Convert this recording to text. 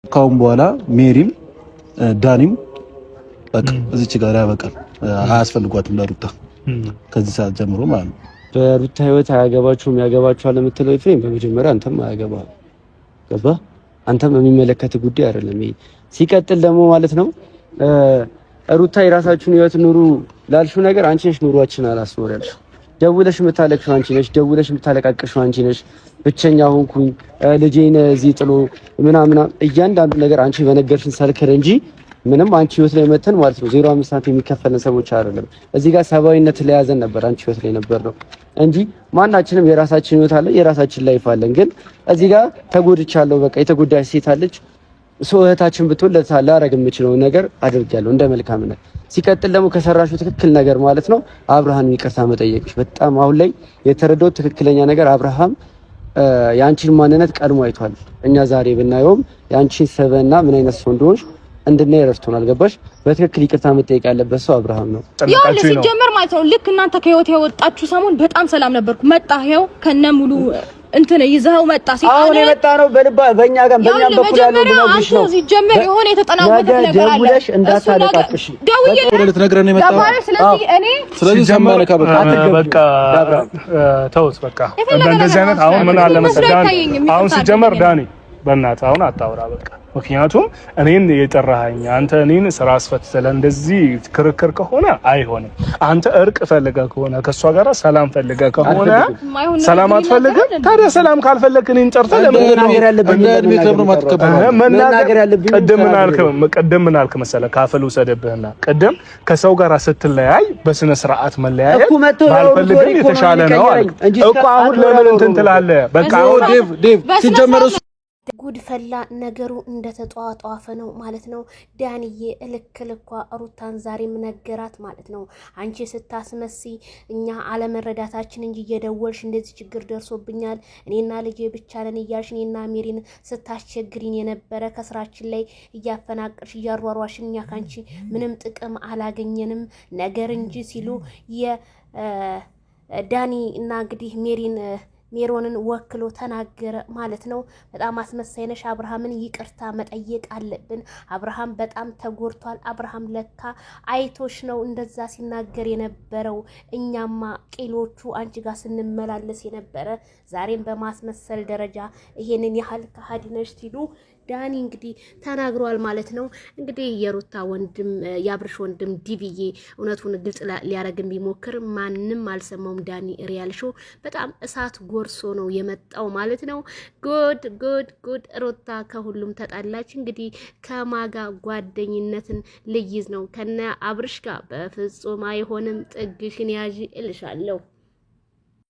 ካሁን በኋላ ሜሪም ዳኒም በቃ እዚች ጋር ያበቃል። አያስፈልጓትም ለሩታ ከዚህ ሰዓት ጀምሮ ማለት ነው። በሩታ ህይወት አያገባችሁም ያገባችኋል ለምትለው ኤፍሬም በመጀመሪያ አንተም አያገባህ ገባ። አንተም የሚመለከት ጉዳይ አይደለም ይሄ። ሲቀጥል ደግሞ ማለት ነው ሩታ የራሳችሁን ህይወት ኑሩ ላልሽው ነገር አንቺ ነሽ ኑሯችን አላስኖር ያልሽው። ደውለሽ የምታለቅሽው አንቺ ነሽ፣ ደውለሽ የምታለቃቅሽው አንቺ ነሽ። ብቸኛ ሆንኩኝ ልጄን እዚህ ጥሎ ምናምን እያንዳንዱ ነገር አንቺ በነገርሽን ሰልከር እንጂ ምንም አንቺ ህይወት ላይ መተን ማለት ነው 05 ሳንቲም የሚከፈለን ሰዎች አይደለም። እዚህ ጋር ሰባዊነት ለያዘን ነበር አንቺ ህይወት ላይ ነበር ነው እንጂ ማናችንም የራሳችን ህይወት አለ፣ የራሳችን ላይፍ አለን። ግን እዚህ ጋር ተጎድቻለሁ በቃ የተጎዳች ሴት አለች። እህታችን ብትሆን ላደርግ የምችለው ነገር አድርጊያለሁ እንደ መልካምነት። ሲቀጥል ደግሞ ከሰራሽው ትክክል ነገር ማለት ነው አብርሃም ይቅርታ መጠየቅሽ በጣም አሁን ላይ የተረዳው ትክክለኛ ነገር አብርሃም ያንቺን ማንነት ቀድሞ አይቷል። እኛ ዛሬ ብናየውም ያንቺን ሰበና ምን አይነት ሰው እንደሆንሽ እንድናይ ረድቶናል። ገባሽ? በትክክል ይቅርታ መጠየቅ ያለበት ሰው አብርሃም ነው። ያው ሲጀመር ማለት ነው ልክ እናንተ ከህይወት ያወጣችሁ ሰሞን በጣም ሰላም ነበርኩ። መጣ ይኸው ከነ ሙሉ እንትን ይዘው መጣ ሲል አሁን የመጣ ነው በእኛ ጋር በእኛም በኩል ያለው ልጅ ነው። ሲጀመር የሆነ የተጠናወተ ነገር አለ። ደውለሽ እንዳታለቃቅሽ ደውዬ ልትነግረን ነው የመጣው። ስለዚህ ሰማነ ካበቃ በቃ ተውት በቃ እንደዚህ አይነት አሁን ምን አለ መሰለህ አሁን ሲጀመር ዳኒ በእናትህ አሁን አታውራ በቃ። ምክንያቱም እኔን የጠራኸኝ አንተ እኔን ስራ አስፈትተህ እንደዚህ ክርክር ከሆነ አይሆንም። አንተ እርቅ ፈልገህ ከሆነ ከሷ ጋር ሰላም ፈልገህ ከሆነ ሰላም አትፈልግም። ታዲያ ሰላም ካልፈለክ እኔን ጠርተህ ለምን ነገር ያለብኝ እድሜ ክብር ነው ማትከበረው መናገር ያለብኝ ቅድም ምን አልክ መሰለህ ካፈል ውሰደብህና ቅድም ከሰው ጋር ስትለያይ በስነ ስርዓት መለያየት ባልፈልግም የተሻለ ነው አልክ እኮ። አሁን ለምን እንትን ትላለህ? በቃ አሁን ዴቭ ሲጀመር ጉድፈላ ነገሩ እንደተጧጧፈ ነው ማለት ነው። ዳንዬ እልክልኳ ሩታን ዛሬም ነገራት ማለት ነው። አንቺ ስታስመሲ እኛ አለመረዳታችን እንጂ እየደወልሽ እንደዚህ ችግር ደርሶብኛል እኔና ልጄ ብቻ ነን እያልሽ እኔና ሜሪን ስታስቸግሪን የነበረ ከስራችን ላይ እያፈናቀልሽ እያሯሯሽን እኛ ካንቺ ምንም ጥቅም አላገኘንም ነገር እንጂ ሲሉ የዳኒ እና እንግዲህ ሜሮንን ወክሎ ተናገረ ማለት ነው። በጣም አስመሳይ ነሽ፣ አብርሃምን ይቅርታ መጠየቅ አለብን። አብርሃም በጣም ተጎድቷል። አብርሃም ለካ አይቶሽ ነው እንደዛ ሲናገር የነበረው። እኛማ ቂሎቹ አንቺ ጋር ስንመላለስ የነበረ ዛሬም በማስመሰል ደረጃ ይሄንን ያህል ከሃዲ ነሽ ሲሉ ዳኒ እንግዲህ ተናግሯል ማለት ነው። እንግዲህ የሩታ ወንድም ያብርሽ ወንድም ዲቪዬ እውነቱን ግልጽ ሊያረግም ቢሞክር ማንንም አልሰማውም። ዳኒ ሪያል ሾው በጣም እሳት ጎርሶ ነው የመጣው ማለት ነው። ጉድ ሩታ ከሁሉም ተጣላች። እንግዲህ ከማጋ ጓደኝነትን ልይዝ ነው ከነ አብርሽ ጋር በፍጹም አይሆንም። ጥግሽን ያዢ እልሻለሁ።